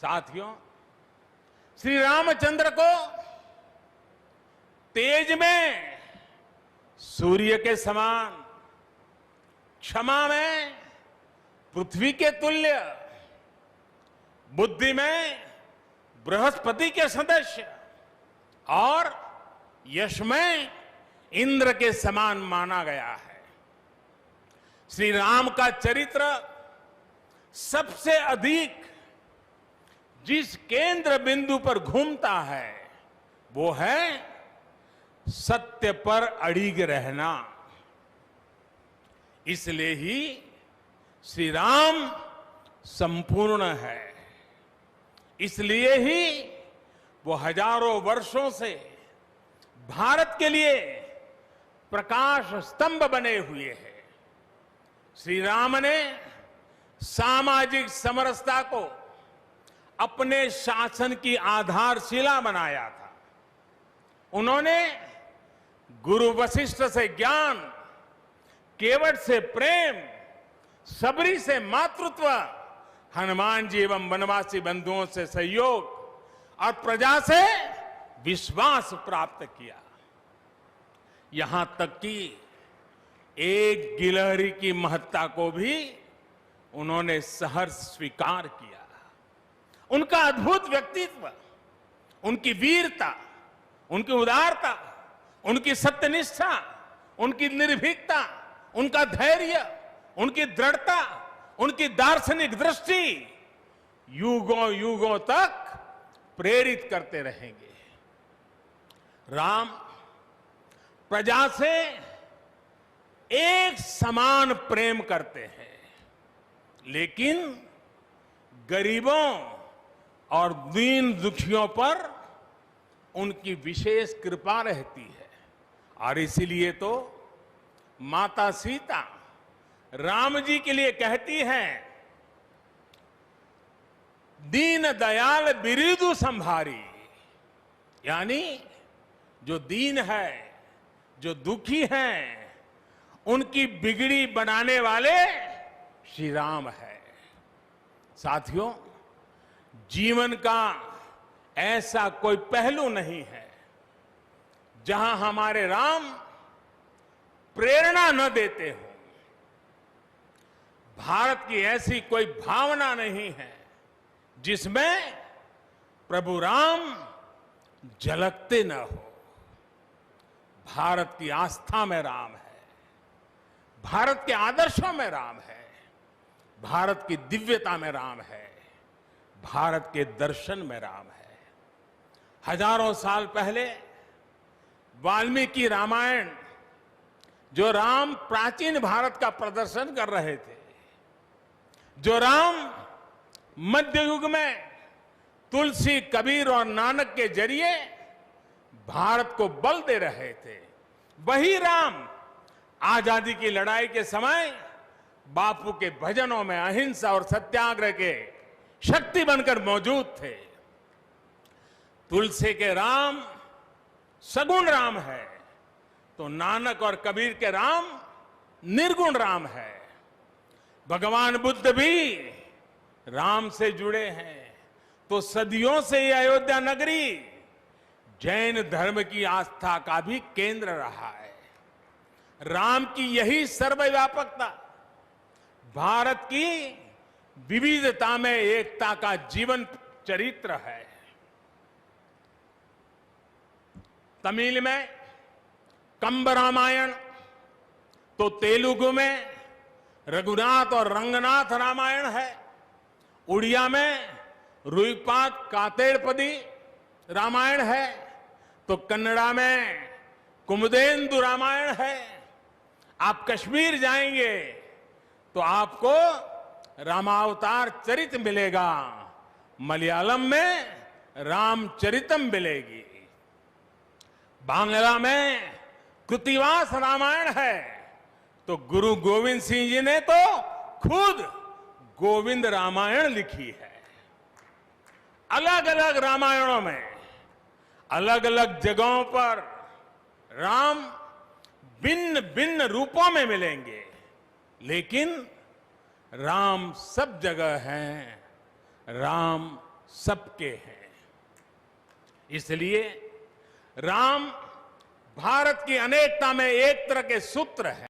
साथियों, श्री रामचंद्र को तेज में सूर्य के समान, क्षमा में पृथ्वी के तुल्य, बुद्धि में बृहस्पति के सदस्य और यश में इंद्र के समान माना गया है। श्री राम का चरित्र सबसे अधिक जिस केंद्र बिंदु पर घूमता है वो है सत्य पर अड़िग रहना। इसलिए ही श्री राम संपूर्ण है। इसलिए ही वो हजारों वर्षों से भारत के लिए प्रकाश स्तंभ बने हुए हैं। श्री राम ने सामाजिक समरसता को अपने शासन की आधारशिला बनाया था। उन्होंने गुरु वशिष्ठ से ज्ञान, केवट से प्रेम, सबरी से मातृत्व, हनुमान जी एवं वनवासी बंधुओं से सहयोग और प्रजा से विश्वास प्राप्त किया। यहां तक कि एक गिलहरी की महत्ता को भी उन्होंने सहर्ष स्वीकार किया। उनका अद्भुत व्यक्तित्व, उनकी वीरता, उनकी उदारता, उनकी सत्यनिष्ठा, उनकी निर्भीकता, उनका धैर्य, उनकी दृढ़ता, उनकी दार्शनिक दृष्टि युगों युगों तक प्रेरित करते रहेंगे। राम प्रजा से एक समान प्रेम करते हैं, लेकिन गरीबों और दीन दुखियों पर उनकी विशेष कृपा रहती है। और इसीलिए तो माता सीता राम जी के लिए कहती हैं, दीन दयाल बिरिदु संभारी, यानी जो दीन है, जो दुखी हैं, उनकी बिगड़ी बनाने वाले श्री राम है। साथियों, जीवन का ऐसा कोई पहलू नहीं है जहां हमारे राम प्रेरणा न देते हो। भारत की ऐसी कोई भावना नहीं है जिसमें प्रभु राम झलकते न हो। भारत की आस्था में राम है, भारत के आदर्शों में राम है, भारत की दिव्यता में राम है, भारत के दर्शन में राम है। हजारों साल पहले वाल्मीकि रामायण, जो राम प्राचीन भारत का प्रदर्शन कर रहे थे, जो राम मध्य युग में तुलसी, कबीर और नानक के जरिए भारत को बल दे रहे थे, वही राम आजादी की लड़ाई के समय बापू के भजनों में अहिंसा और सत्याग्रह के शक्ति बनकर मौजूद थे। तुलसी के राम सगुण राम है, तो नानक और कबीर के राम निर्गुण राम है। भगवान बुद्ध भी राम से जुड़े हैं, तो सदियों से ये अयोध्या नगरी जैन धर्म की आस्था का भी केंद्र रहा है। राम की यही सर्वव्यापकता भारत की विविधता में एकता का जीवन चरित्र है। तमिल में कंब रामायण, तो तेलुगु में रघुनाथ और रंगनाथ रामायण है। उड़िया में रुईपात कातेड़पदी रामायण है, तो कन्नड़ा में कुमुदेंदु रामायण है। आप कश्मीर जाएंगे तो आपको रामावतार चरित मिलेगा, मलयालम में रामचरितम मिलेगी, बांग्ला में कृतिवास रामायण है, तो गुरु गोविंद सिंह जी ने तो खुद गोविंद रामायण लिखी है। अलग अलग रामायणों में अलग अलग जगहों पर राम भिन्न भिन्न रूपों में मिलेंगे, लेकिन राम सब जगह हैं, राम सबके हैं। इसलिए राम भारत की अनेकता में एक तरह के सूत्र है।